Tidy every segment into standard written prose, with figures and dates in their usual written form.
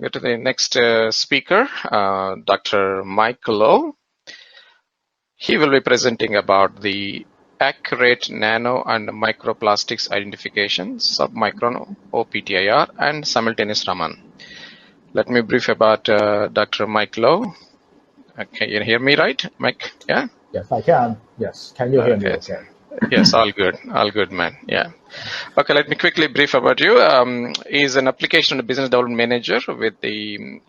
go to the next speaker, Dr. Mike Lowe. He will be presenting about the accurate nano and microplastics identification, submicron OPTIR, and simultaneous Raman. Let me brief about Dr. Mike Lowe. Okay, you hear me right, Mike? Yeah? Yes, I can. Yes. Can you hear me okay? Yes, all good. All good, man. Yeah. Okay, let me quickly brief about you. He's an application and business development manager with the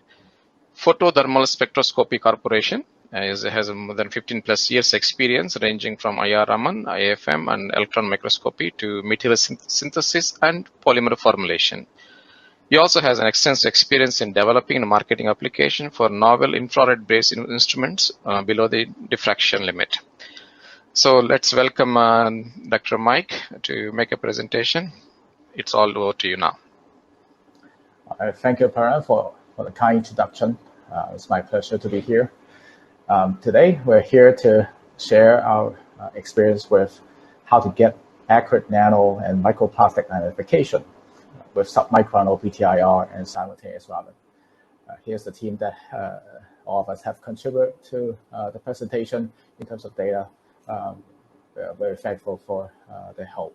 Photothermal Spectroscopy Corporation. Has more than 15 plus years experience ranging from IR Raman, IFM, and electron microscopy to material synthesis and polymer formulation. He also has an extensive experience in developing and marketing application for novel infrared-based instruments below the diffraction limit. So let's welcome Dr. Mike to make a presentation. It's all over to you now. Thank you, Paran, for the kind introduction. It's my pleasure to be here. Today, we're here to share our experience with how to get accurate nano and microplastic identification with submicron OPTIR and simultaneous Raman. Here's the team that all of us have contributed to the presentation in terms of data. We're very thankful for their help.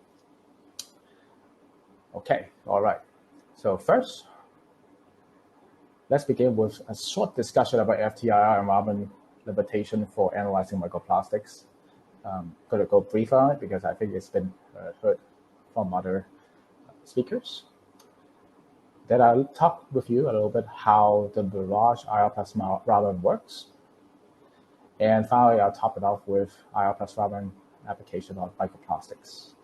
Okay, all right. So first, let's begin with a short discussion about FTIR and Raman limitation for analyzing microplastics. Going to go brief on it because I think it's been heard from other speakers. Then I'll talk with you a little bit how the Mirage IR plus Raman works. And finally, I'll top it off with IR plus Raman application on microplastics.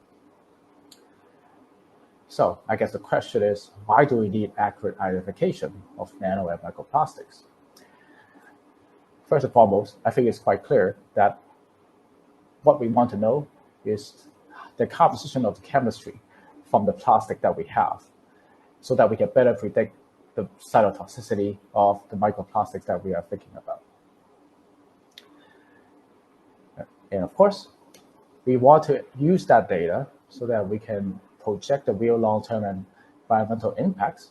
So I guess the question is, why do we need accurate identification of nano and microplastics? First and foremost, I think it's quite clear that what we want to know is the composition of the chemistry from the plastic that we have so that we can better predict the cytotoxicity of the microplastics that we are thinking about. And of course, we want to use that data so that we can project the real long-term environmental impacts.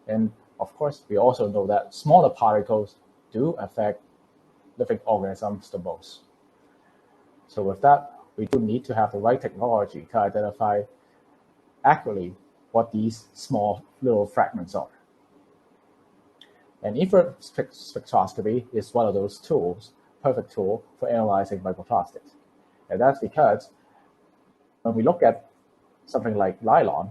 And of course, we also know that smaller particles do affect living organisms the most. So with that, we do need to have the right technology to identify accurately what these small little fragments are. And infrared spectroscopy is one of those tools, perfect tool for analyzing microplastics. And that's because when we look at something like nylon,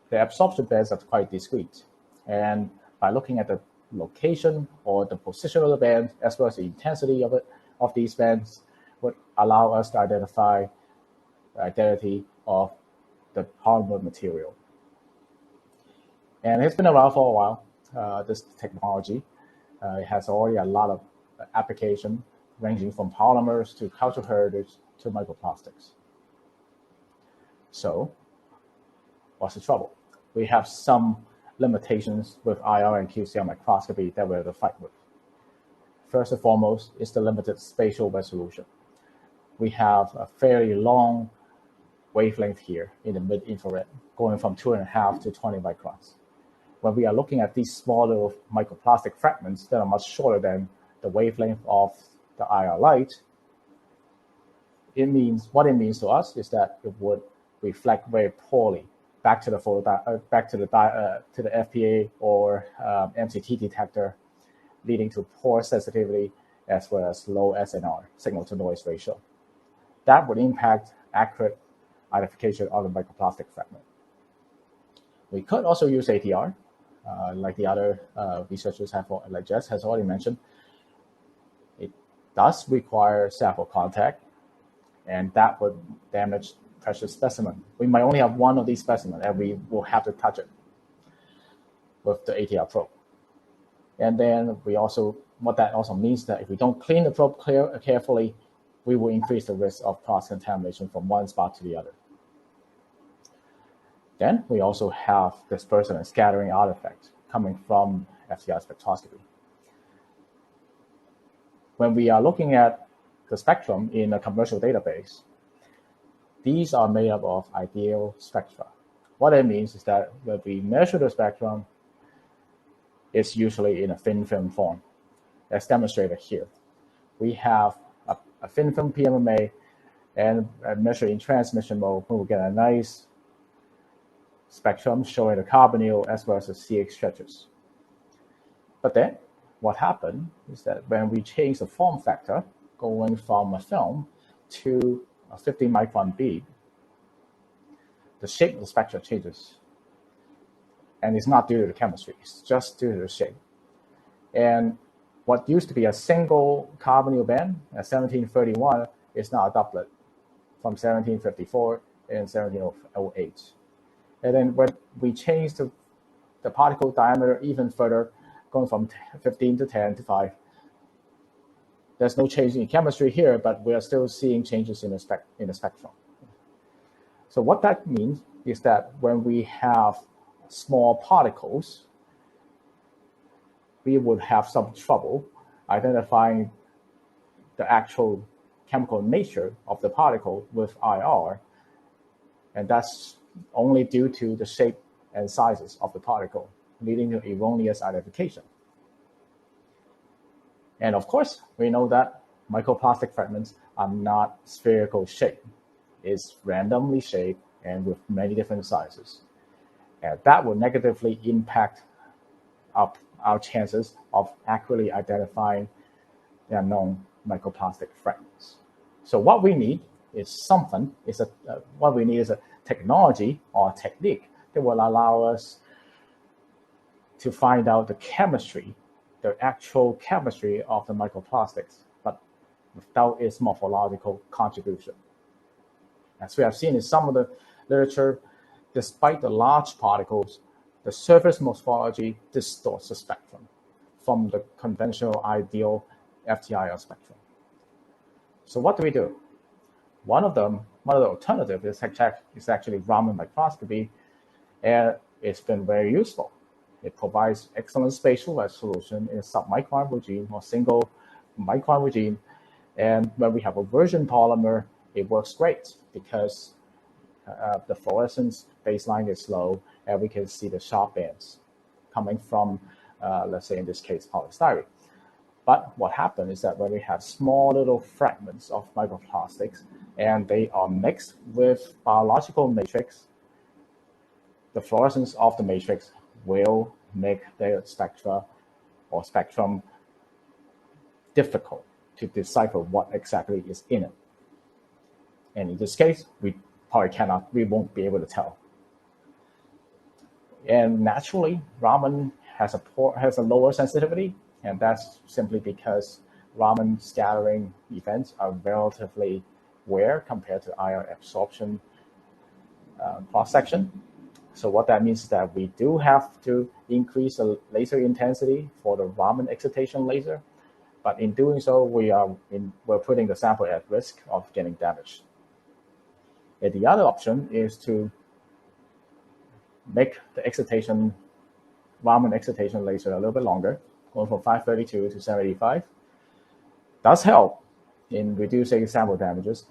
the absorption bands are quite discrete. And by looking at the location or the position of the band, as well as the intensity of these bands, would allow us to identify the identity of the polymer material. And it's been around for a while, this technology. It has already a lot of application ranging from polymers to cultural heritage to microplastics. So what's the trouble? We have some limitations with IR and QCR microscopy that we have to fight with. First and foremost is the limited spatial resolution. We have a fairly long wavelength here in the mid-infrared, going from 2.5 to 20 microns. When we are looking at these small little microplastic fragments that are much shorter than the wavelength of the IR light, what it means to us is that it would reflect very poorly back to the FPA or MCT detector, leading to poor sensitivity as well as low SNR, signal to noise ratio. That would impact accurate identification of the microplastic fragment. We could also use ATR, like the other researchers have, like Jess has already mentioned. It does require sample contact, and that would damage precious specimen. We might only have one of these specimens, and we will have to touch it with the ATR probe. And then what that also means that if we don't clean the probe carefully, we will increase the risk of cross-contamination from one spot to the other. Then we also have dispersion and scattering artifacts coming from FTIR spectroscopy. When we are looking at the spectrum in a commercial database, these are made up of ideal spectra. What it means is that when we measure the spectrum, is usually in a thin film form, as demonstrated here. We have a thin film PMMA and measured in transmission mode, we will get a nice spectrum showing the carbonyl as well as the CH stretches. But then what happened is that when we change the form factor, going from a film to a 50 micron bead, the shape of the spectrum changes. And it's not due to the chemistry, it's just due to the shape. And what used to be a single carbonyl band at 1731 is now a doublet from 1754 and 1708. And then when we change the particle diameter even further, going from 15 to 10 to 5, there's no change in chemistry here, but we are still seeing changes in the spectrum. So what that means is that when we have small particles, we would have some trouble identifying the actual chemical nature of the particle with IR, and that's only due to the shape and sizes of the particle, leading to erroneous identification. And of course, we know that microplastic fragments are not spherical shape. It's randomly shaped and with many different sizes. And that will negatively impact our chances of accurately identifying the unknown microplastic fragments. So what we need is a technology or a technique that will allow us to find out the chemistry, the actual chemistry of the microplastics, but without its morphological contribution. As we have seen in some of the literature, despite the large particles, the surface morphology distorts the spectrum from the conventional ideal FTIR spectrum. So what do we do? One of the alternatives is actually Raman microscopy, and it's been very useful. It provides excellent spatial resolution in a submicron regime or single micron regime. And when we have a virgin polymer, it works great because the fluorescence baseline is low, and we can see the sharp bands coming from, let's say in this case, polystyrene. But what happens is that when we have small little fragments of microplastics and they are mixed with biological matrix, the fluorescence of the matrix will make the spectrum difficult to decipher what exactly is in it. And in this case, we won't be able to tell. And naturally, Raman has a lower sensitivity, and that's simply because Raman scattering events are relatively rare compared to IR absorption cross-section. So what that means is that we do have to increase the laser intensity for the Raman excitation laser, but in doing so, we're putting the sample at risk of getting damaged. And the other option is to make the Raman excitation laser a little bit longer, going from 532 to 785. Does help in reducing sample damages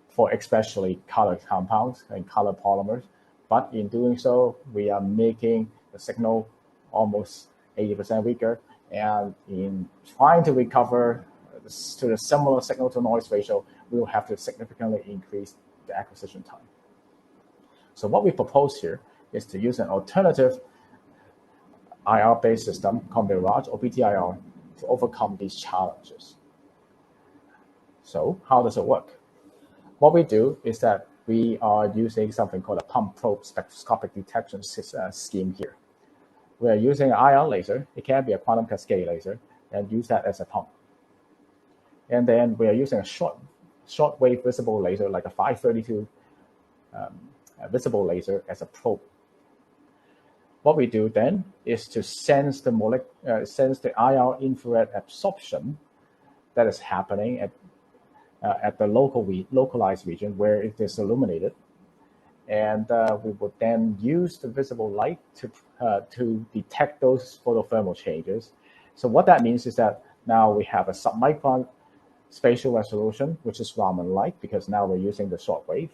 for especially colored compounds and colored polymers. But in doing so, we are making the signal almost 80% weaker. And in trying to recover to the similar signal to noise ratio, we will have to significantly increase the acquisition time. So what we propose here is to use an alternative IR-based system called Mirage or BTIR to overcome these challenges. So how does it work? What we do is that we are using something called a pump probe spectroscopic detection scheme here. We are using an IR laser. It can be a quantum cascade laser, and use that as a pump. And then we are using a short wave visible laser, like a 532 visible laser, as a probe. What we do then is to sense the IR infrared absorption that is happening at the localized region where it is illuminated, and we would then use the visible light to detect those photothermal changes. So what that means is that now we have a submicron spatial resolution, which is Raman-like, because now we're using the shortwave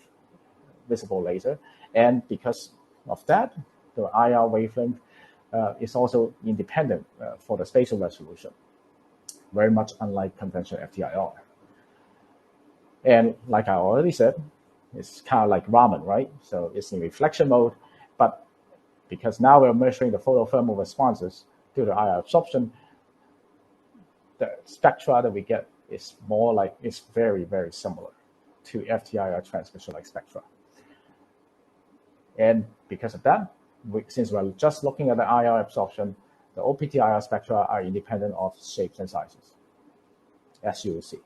visible laser, and because of that, the IR wavelength is also independent for the spatial resolution, very much unlike conventional FTIR. And like I already said, it's kind of like Raman, right? So it's in reflection mode, but because now we're measuring the photothermal responses to the IR absorption, the spectra that we get is more like, it's very, very similar to FTIR transmission-like spectra. And because of that, since we're just looking at the IR absorption, the OPT-IR spectra are independent of shapes and sizes, as you will see.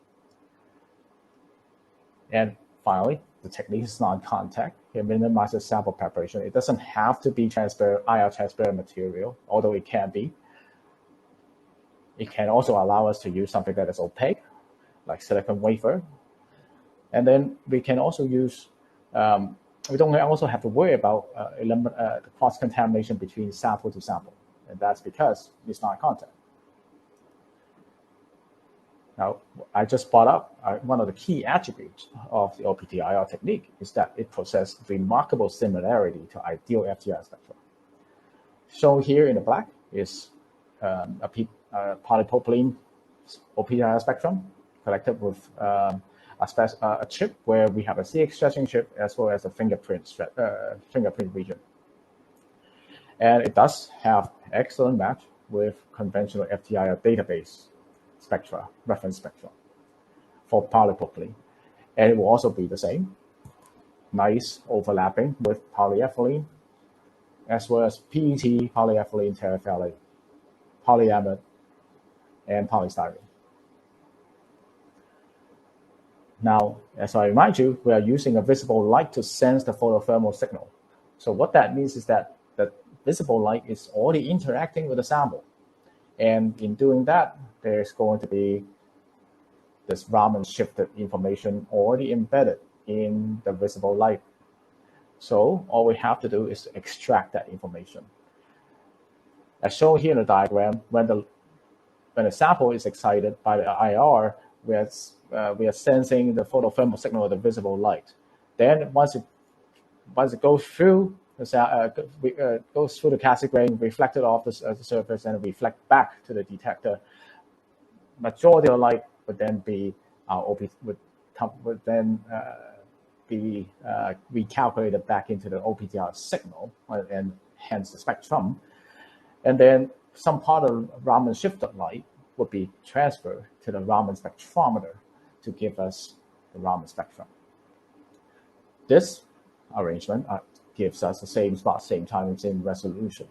And finally, the technique is non-contact. It minimizes sample preparation. It doesn't have to be transparent, IR transparent material, although it can be. It can also allow us to use something that is opaque, like silicon wafer. And then we can also use, we don't also have to worry about the cross-contamination between sample to sample. And that's because it's not contact. Now, I just brought up one of the key attributes of the OPT-IR technique is that it possesses remarkable similarity to ideal FTIR spectra. Shown here in the black is a polypropylene OPT-IR spectrum collected with a chip where we have a CX stretching chip as well as a fingerprint region. And it does have excellent match with conventional FTIR database spectra, reference spectrum for polypropylene. And it will also be the same, nice overlapping with polyethylene, as well as PET, polyethylene terephthalate, polyamide, and polystyrene. Now, as I remind you, we are using a visible light to sense the photothermal signal. So what that means is that the visible light is already interacting with the sample. And in doing that, there's going to be this Raman shifted information already embedded in the visible light. So all we have to do is to extract that information. As shown here in the diagram, when the sample is excited by the IR, we are sensing the photothermal signal of the visible light. Then once it goes through goes through the Cassegrain grain, reflected off the surface, and reflect back to the detector, majority of the light would then be be recalculated back into the OPT-IR signal, and hence the spectrum. And then some part of Raman shifted light would be transferred to the Raman spectrometer to give us the Raman spectrum. This arrangement gives us the same spot, same time, same resolution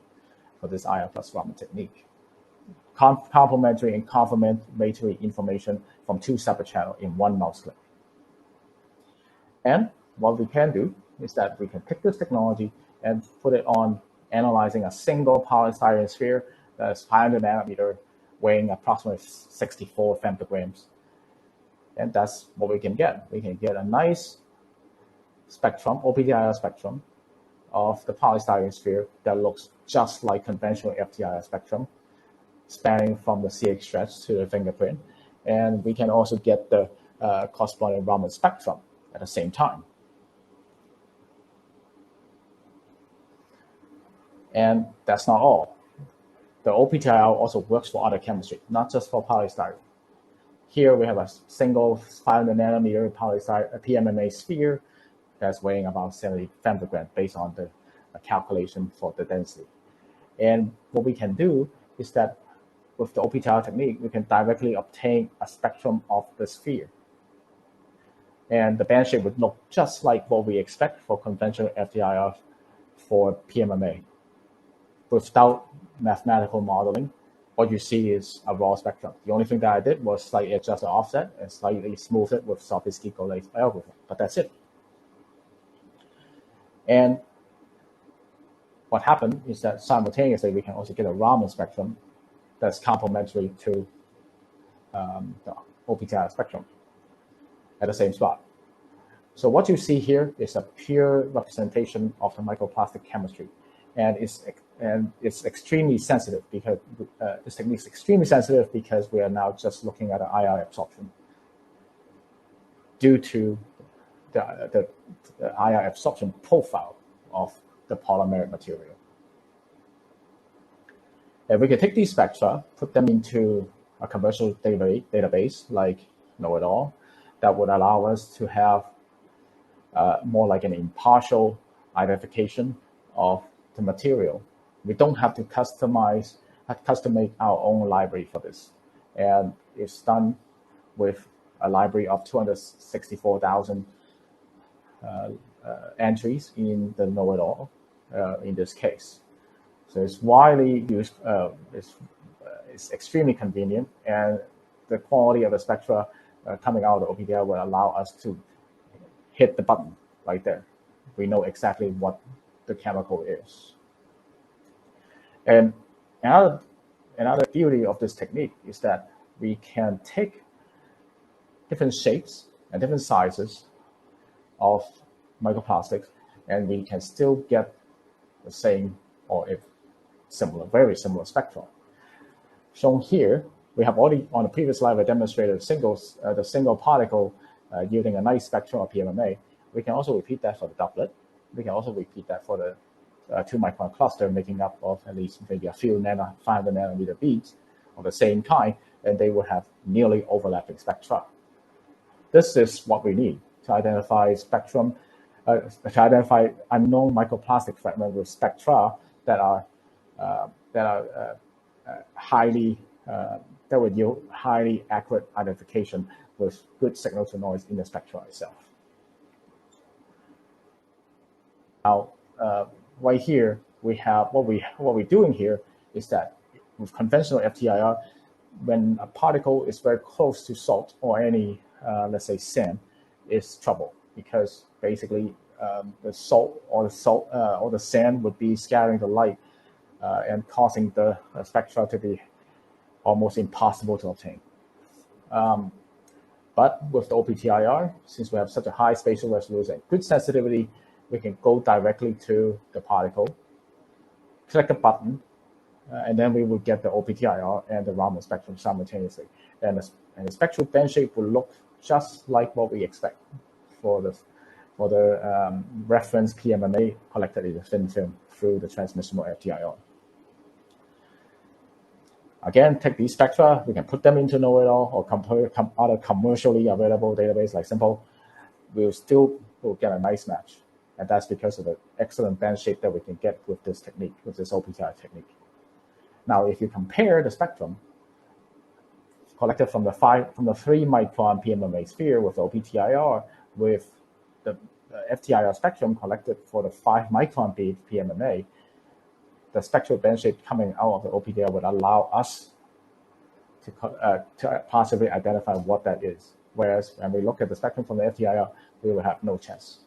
for this IR plus Raman technique. Complementary and confirmatory information from two separate channels in one mouse click. And what we can do is that we can pick this technology and put it on analyzing a single polystyrene sphere that's 500 nanometer, weighing approximately 64 femtograms. And that's what we can get. We can get a nice spectrum, OPT-IR spectrum, of the polystyrene sphere that looks just like conventional FTIR spectrum, spanning from the CX stretch to the fingerprint. And we can also get the corresponding Raman spectrum at the same time. And that's not all. The OPT-IR also works for other chemistry, not just for polystyrene. Here we have a single 500 nanometer polystyrene PMMA sphere that's weighing about 70 femtograms based on the calculation for the density. And what we can do is that with the OPT-IR technique, we can directly obtain a spectrum of the sphere. And the band shape would look just like what we expect for conventional FTIR for PMMA. Without mathematical modeling, what you see is a raw spectrum. The only thing that I did was slightly adjust the offset and slightly smooth it with Sofisky-Golay algorithm, but that's it. And what happened is that simultaneously we can also get a Raman spectrum that's complementary to the OPT-IR spectrum at the same spot. So what you see here is a pure representation of the microplastic chemistry, and it's extremely sensitive because this technique is extremely sensitive because we are now just looking at an IR absorption due to the IR absorption profile of the polymeric material. And we can take these spectra, put them into a commercial database like Know-it-all that would allow us to have more like an impartial identification of the material. We don't have to custom make our own library for this. And it's done with a library of 264,000 entries in the Know-it-all in this case. So it's widely used, it's extremely convenient, and the quality of the spectra coming out of the OPDI will allow us to hit the button right there. We know exactly what the chemical is. And another beauty of this technique is that we can take different shapes and different sizes of microplastics, and we can still get the same, or if similar, very similar spectra. Shown here, we have already on the previous slide I demonstrated the single particle yielding a nice spectrum of PMMA. We can also repeat that for the doublet. We can also repeat that for the 2-micron cluster, making up of at least maybe a few 500 nanometer beads of the same kind, and they will have nearly overlapping spectra. This is what we need to identify spectrum, to identify unknown microplastic fragments with spectra that are highly that would yield highly accurate identification with good signal to noise in the spectra itself. Now, right here we have what we're doing here is that with conventional FTIR, when a particle is very close to salt or any let's say sand, is trouble, because basically the salt or the sand would be scattering the light and causing the spectra to be almost impossible to obtain. But with the OPTIR, since we have such a high spatial resolution and good sensitivity, we can go directly to the particle, click a button, and then we will get the OPTIR and the Raman spectrum simultaneously. And the spectral band shape will look just like what we expect for the reference PMMA collected in the thin film through the transmissional FTIR. Again, take these spectra, we can put them into Know-it-all or compare other commercially available database like Simple. We'll still get a nice match. And that's because of the excellent band shape that we can get with this technique, with this OPTIR technique. Now, if you compare the spectrum collected from the 3-micron PMMA sphere with OPTIR with the FTIR spectrum collected for the 5-micron bead PMMA, the spectral band shape coming out of the OPTIR would allow us to possibly identify what that is. Whereas when we look at the spectrum from the FTIR, we will have no chance.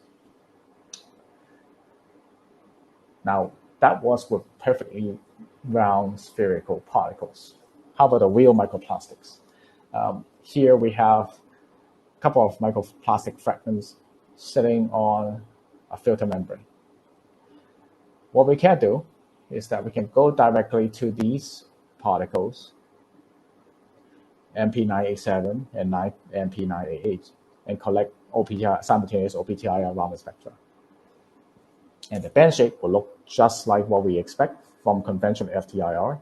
Now, that was with perfectly round spherical particles. How about the real microplastics? Here we have a couple of microplastic fragments sitting on a filter membrane. What we can do is that we can go directly to these particles, MP987 and MP988, and collect simultaneous OPTIR Raman spectra. And the band shape will look just like what we expect from conventional FTIR,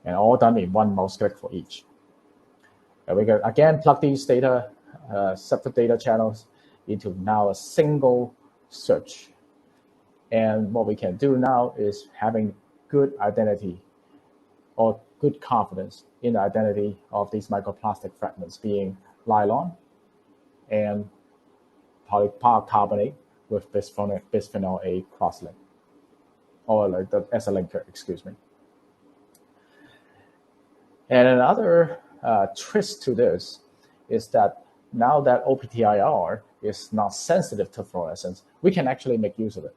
and all done in one mouse click for each. And we can again plug these data, separate data channels into now a single search. And what we can do now is having good identity or good confidence in the identity of these microplastic fragments being nylon and polycarbonate with bisphenol A crosslink, or like the as a linker, excuse me. And another twist to this is that now that OPTIR is not sensitive to fluorescence, we can actually make use of it,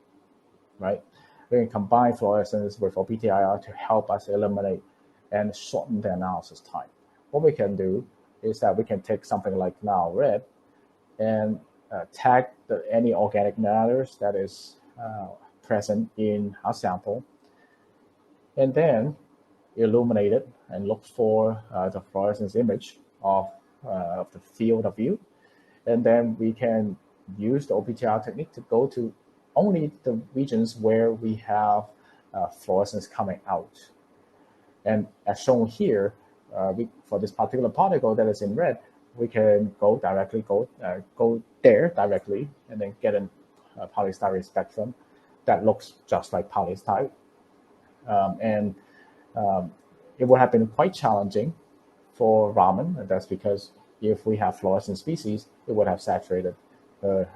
right? We can combine fluorescence with OPTIR to help us eliminate and shorten the analysis time. What we can do is that we can take something like Nile red and tag any organic matters that is present in our sample, and then illuminate it and look for the fluorescence image of the field of view. And then we can use the OPTIR technique to go to only the regions where we have fluorescence coming out. And as shown here, for this particular particle that is in red, we can go there directly and then get a polystyrene spectrum that looks just like polystyrene. It would have been quite challenging for Raman, and that's because if we have fluorescent species, it would have saturated the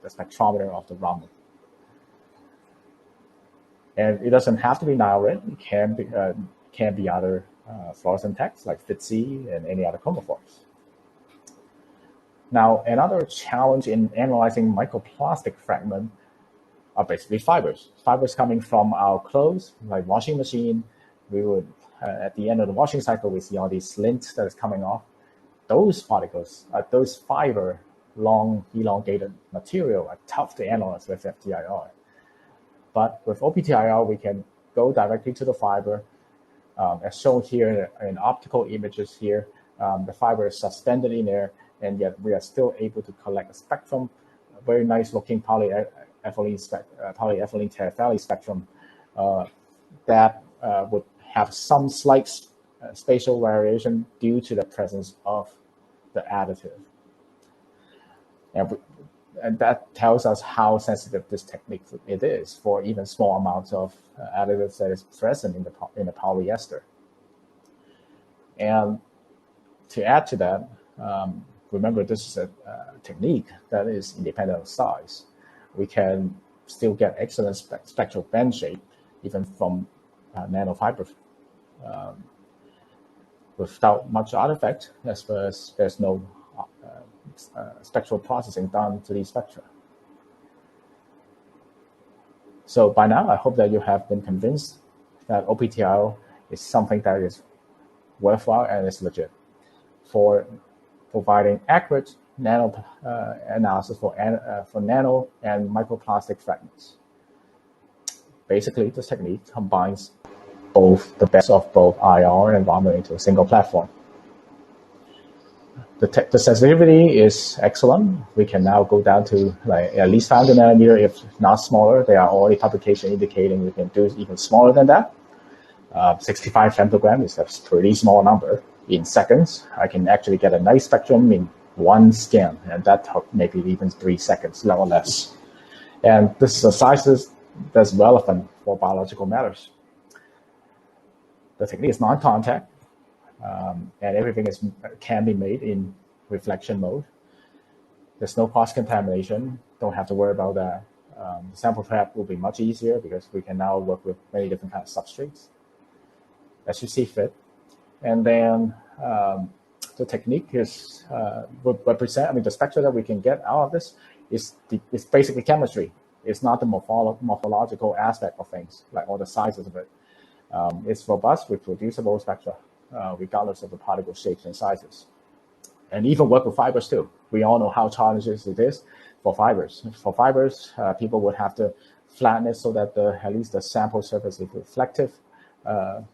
spectrometer of the Raman. And it doesn't have to be Nile red. It can be other fluorescent texts like FITC and any other chromophores. Now, another challenge in analyzing microplastic fragment are basically fibers. Fibers coming from our clothes, like washing machine. We would, at the end of the washing cycle, we see all these lints that is coming off. Those particles, those fiber, long elongated material are tough to analyze with FTIR. But with OPTIR, we can go directly to the fiber. As shown here in optical images here, the fiber is suspended in there, and yet we are still able to collect a spectrum, a very nice looking polyethylene terephthalate spectrum that would have some slight spatial variation due to the presence of the additive. And that tells us how sensitive this technique it is for even small amounts of additives that is present in the polyester. And to add to that, remember this is a technique that is independent of size. We can still get excellent spectral band shape even from nanofiber without much artifact, as well as there's no spectral processing done to these spectra. So by now, I hope that you have been convinced that OPTIR is something that is worthwhile and is legit for providing accurate nano analysis for nano and microplastic fragments. Basically, this technique combines the best of both IR and Raman into a single platform. The sensitivity is excellent. We can now go down to like at least 500 nanometer, if not smaller. There are already publications indicating we can do even smaller than that. 65 femtogram is a pretty small number. In seconds, I can actually get a nice spectrum in one scan, and that took maybe even 3 seconds, or less. And this is a size that's relevant for biological matters. The technique is non-contact. And everything can be made in reflection mode. There's no cross-contamination. Don't have to worry about that. The sample prep will be much easier because we can now work with many different kinds of substrates as you see fit. And then the technique is the spectra that we can get out of this is basically chemistry. It's not the morphological aspect of things, like all the sizes of it. It's robust, reproducible spectra. Regardless of the particle shapes and sizes. And even work with fibers too. We all know how challenging it is for fibers. For fibers, people would have to flatten it so that at least the sample surface is reflective,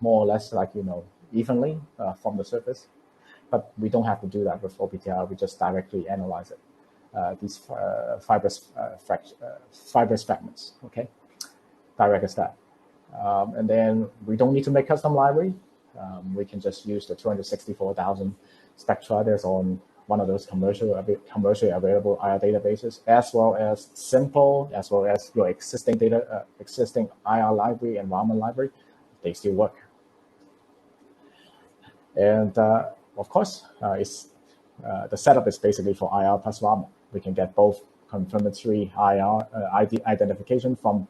more or less like, evenly from the surface. But we don't have to do that with OPTIR. We just directly analyze it. These fibrous fragments, okay? Direct as that. And then we don't need to make custom library. We can just use the 264,000 spectra that's on one of those commercially available IR databases, as well as simple, as well as your existing IR library and Raman library. They still work. And of course, the setup is basically for IR plus Raman. We can get both confirmatory IR identification from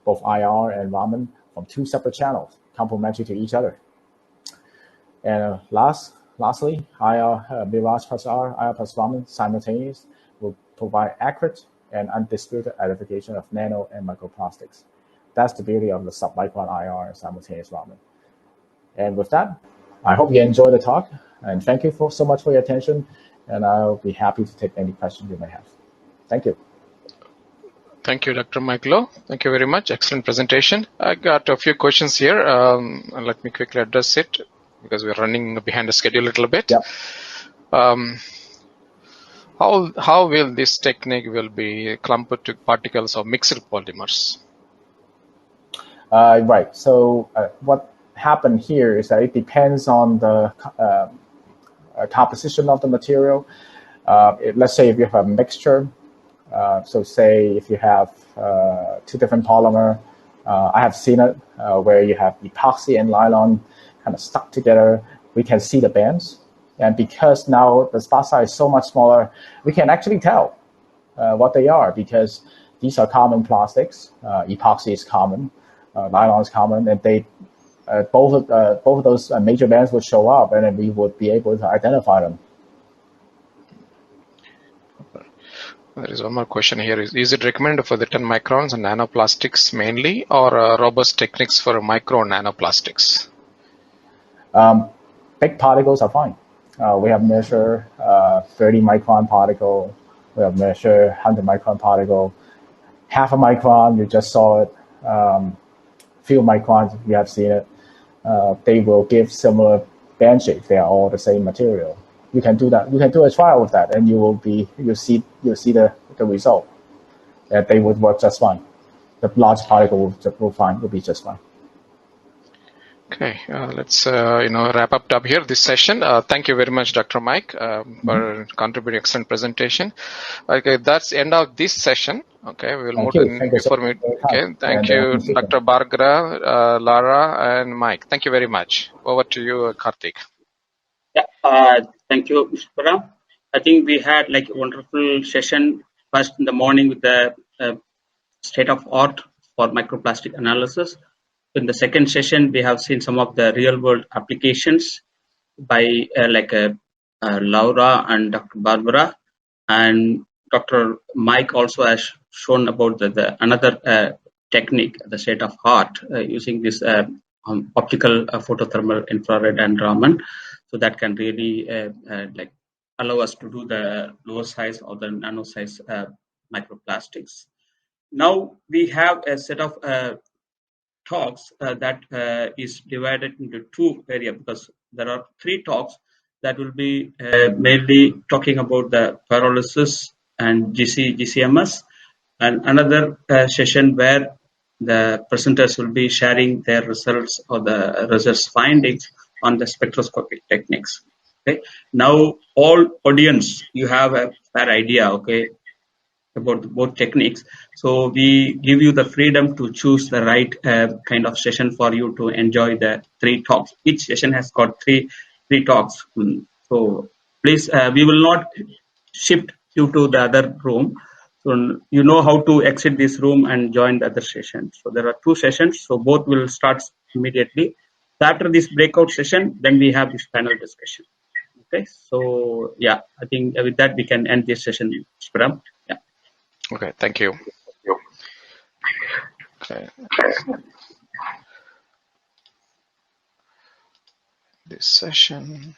both IR and Raman from 2 separate channels, complementary to each other. And lastly, IR Mirage plus R, IR plus Raman simultaneous will provide accurate and undisputed identification of nano and microplastics. That's the beauty of the submicron IR and simultaneous Raman. And with that, I hope you enjoyed the talk, and thank you so much for your attention, and I'll be happy to take any questions you may have. Thank you. Thank you, Dr. Mike Loh. Thank you very much. Excellent presentation. I got a few questions here. And let me quickly address it because we're running behind the schedule a little bit. Yep. How will this technique will be clumped to particles of mixed polymers? Right. So what happened here is that it depends on the composition of the material. Let's say if you have a mixture, so say if you have two different polymer, I have seen it where you have epoxy and nylon kind of stuck together. We can see the bands, and because now the spot size is so much smaller, we can actually tell what they are, because these are common plastics. Epoxy is common, nylon is common, and they both of those major bands would show up, and then we would be able to identify them. There is one more question here. Is it recommended for the 10 microns and nanoplastics mainly, or robust techniques for micro and nanoplastics? Big particles are fine. We have measured 30 micron particle. We have measured 100 micron particle. Half a micron, you just saw it. Few microns, you have seen it. They will give similar band shape. They are all the same material. You can do that. You can do a trial with that, and you'll see the result. That they would work just fine. The large particle will be just fine. Okay, let's wrap up here this session. Thank you very much, Dr. Mike, for contributing excellent presentation. Okay, that's the end of this session. Okay, we will move to before we. Okay, thank you, Dr. Bargra, Lara, and Mike. Thank you very much. Over to you, Karthik. Yeah, thank you, Mr. Param. I think we had like a wonderful session first in the morning with the state of art for microplastic analysis. In the second session, we have seen some of the real world applications by Laura and Dr. Barbara, and Dr. Mike also has shown about the another technique, the state of art, using this optical photothermal infrared and Raman. So that can really allow us to do the lower size or the nano size microplastics. Now we have a set of talks that is divided into two areas, because there are three talks that will be mainly talking about the pyrolysis and GCMS, and another session where the presenters will be sharing their results or the research findings on the spectroscopic techniques. Okay, now all audience, you have a fair idea, okay, about both techniques. So we give you the freedom to choose the right kind of session for you to enjoy the three talks. Each session has got three talks. So please, we will not shift you to the other room. So you know how to exit this room and join the other session. So there are two sessions. So both will start immediately. So after this breakout session, then we have this panel discussion. Okay. So yeah, I think with that we can end this session, Param. Yeah. Okay, thank you. Okay. This session.